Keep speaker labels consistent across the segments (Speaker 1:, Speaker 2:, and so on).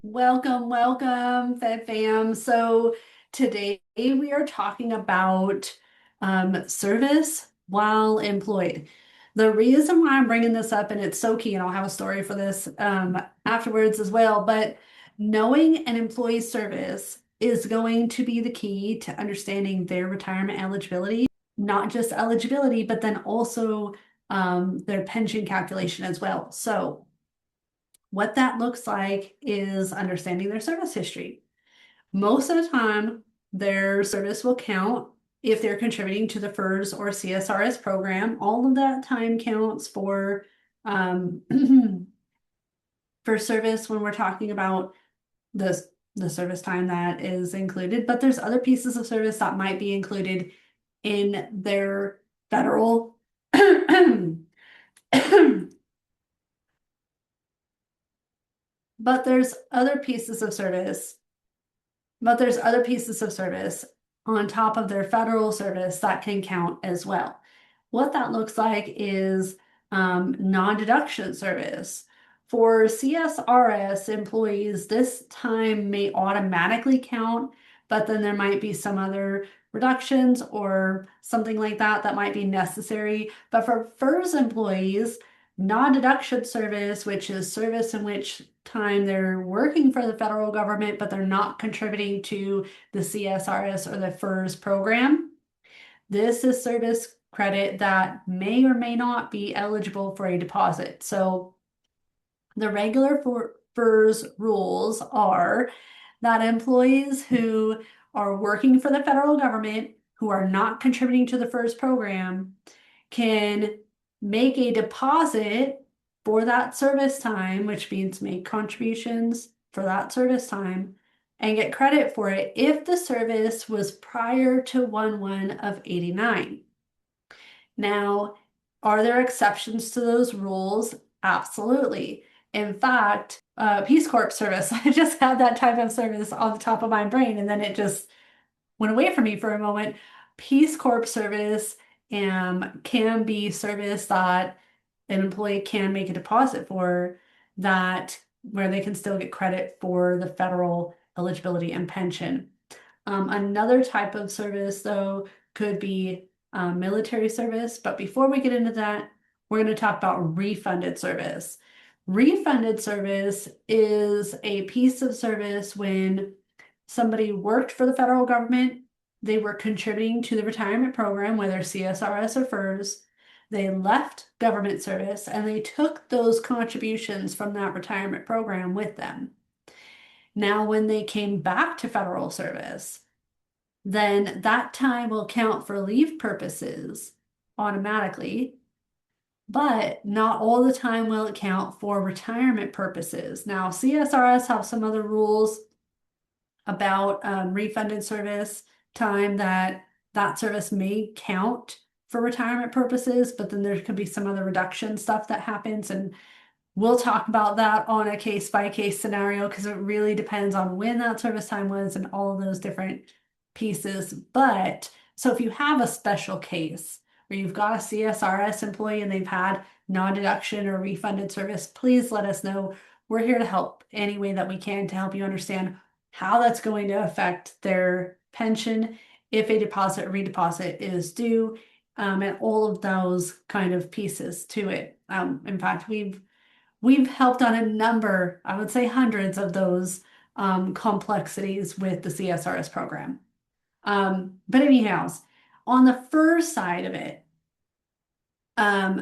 Speaker 1: Welcome, welcome, Fed fam. So today we are talking about service while employed. The reason why I'm bringing this up, and it's so key, and I'll have a story for this afterwards as well, but knowing an employee's service is going to be the key to understanding their retirement eligibility, not just eligibility, but then also their pension calculation as well. So what that looks like is understanding their service history. Most of the time, their service will count if they're contributing to the FERS or CSRS program. All of that time counts for um, for service when we're talking about the service time that is included. But there's other pieces of service that might be included in their federal but there's other pieces of service But there's other pieces of service on top of their federal service that can count as well. What that looks like is non-deduction service. For CSRS employees, this time may automatically count, but then there might be some other reductions or something like that that might be necessary. But for FERS employees, non-deduction service, which is service in which time they're working for the federal government, but they're not contributing to the CSRS or the FERS program. This is service credit that may or may not be eligible for a deposit. So the regular FERS rules are that employees who are working for the federal government who are not contributing to the FERS program can make a deposit for that service time, which means make contributions for that service time and get credit for it if the service was prior to 1/1 of 89. Now, are there exceptions to those rules? Absolutely. In fact, Peace Corps service, I just had that type of service on the top of my brain and then it just went away from me for a moment. Peace Corps service can be service that an employee can make a deposit for that where they can still get credit for the federal eligibility and pension. Another type of service, though, could be military service. But before we get into that, we're going to talk about refunded service. Refunded service is a piece of service when somebody worked for the federal government, they were contributing to the retirement program, whether CSRS or FERS. They left government service and they took those contributions from that retirement program with them. Now, when they came back to federal service, then that time will count for leave purposes automatically, but not all the time will it count for retirement purposes. Now, CSRS have some other rules about refunded service time that service may count for retirement purposes, but then there could be some other reduction stuff that happens. And we'll talk about that on a case by case scenario because it really depends on when that service time was and all of those different pieces. But so if you have a special case where you've got a CSRS employee and they've had non-deduction or refunded service, please let us know. We're here to help any way that we can to help you understand how that's going to affect their pension if a deposit or redeposit is due, and all of those kind of pieces to it. In fact, we've helped on a number, I would say hundreds of those complexities with the CSRS program. But anyhow, on the first side of it,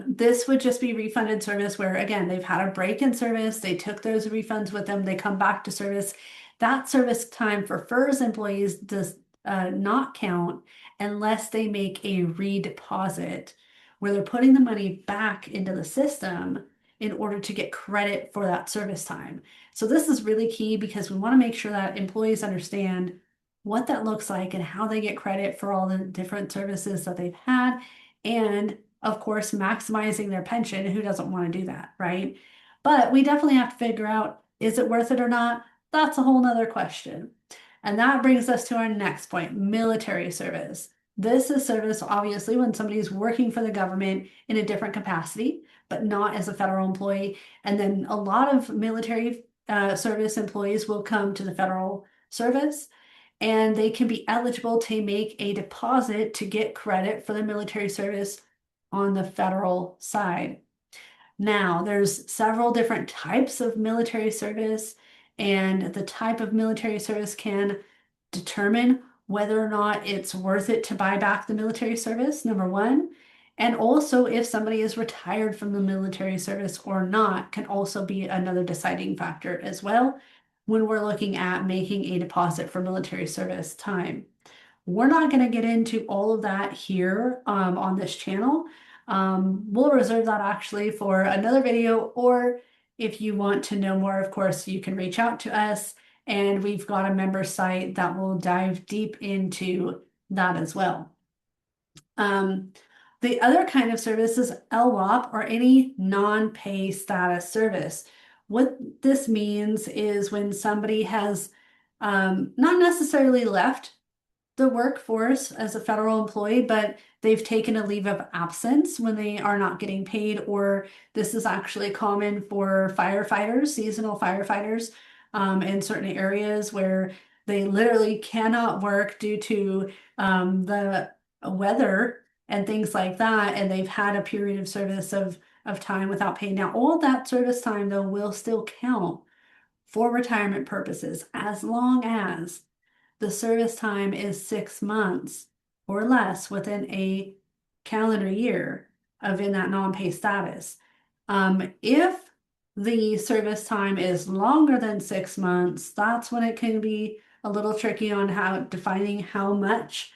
Speaker 1: this would just be refunded service where, again, they've had a break in service, they took those refunds with them, they come back to service. That service time for FERS employees does not count unless they make a redeposit where they're putting the money back into the system in order to get credit for that service time. So this is really key because we want to make sure that employees understand what that looks like and how they get credit for all the different services that they've had. And of course, maximizing their pension. Who doesn't want to do that, right? But we definitely have to figure out, is it worth it or not? That's a whole nother question. And that brings us to our next point, military service. This is service, obviously, when somebody's working for the government in a different capacity, but not as a federal employee. And then a lot of military service employees will come to the federal service, and they can be eligible to make a deposit to get credit for the military service on the federal side. Now, there's several different types of military service, and the type of military service can determine whether or not it's worth it to buy back the military service, number one. And also, if somebody is retired from the military service or not, can also be another deciding factor as well when we're looking at making a deposit for military service time. We're not going to get into all of that here on this channel. We'll reserve that actually for another video, or if you want to know more, of course, you can reach out to us, and we've got a member site that will dive deep into that as well. The other kind of service is LWOP, or any non-pay status service. What this means is when somebody has not necessarily left the workforce as a federal employee, but they've taken a leave of absence when they are not getting paid, or this is actually common for firefighters, seasonal firefighters, in certain areas where they literally cannot work due to the weather and things like that, and they've had a period of service of time without pay. Now, all that service time, though, will still count for retirement purposes as long as the service time is 6 months or less within a calendar year of in that non-pay status. If the service time is longer than 6 months, that's when it can be a little tricky on how defining how much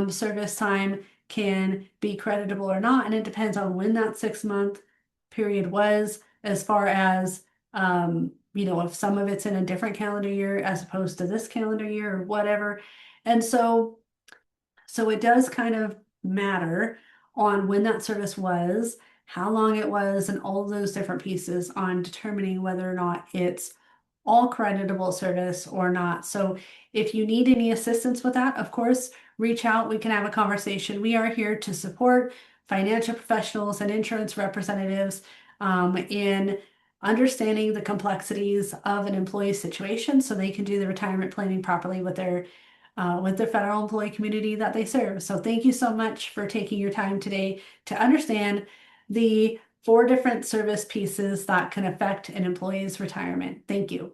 Speaker 1: service time can be creditable or not. And it depends on when that 6 month period was, as far as if some of it's in a different calendar year as opposed to this calendar year or whatever. And so it does kind of matter on when that service was, how long it was, and all of those different pieces on determining whether or not it's all creditable service or not. So if you need any assistance with that, of course, reach out. We can have a conversation. We are here to support financial professionals and insurance representatives in understanding the complexities of an employee's situation so they can do the retirement planning properly with their federal employee community that they serve. So thank you so much for taking your time today to understand the 4 different service pieces that can affect an employee's retirement. Thank you.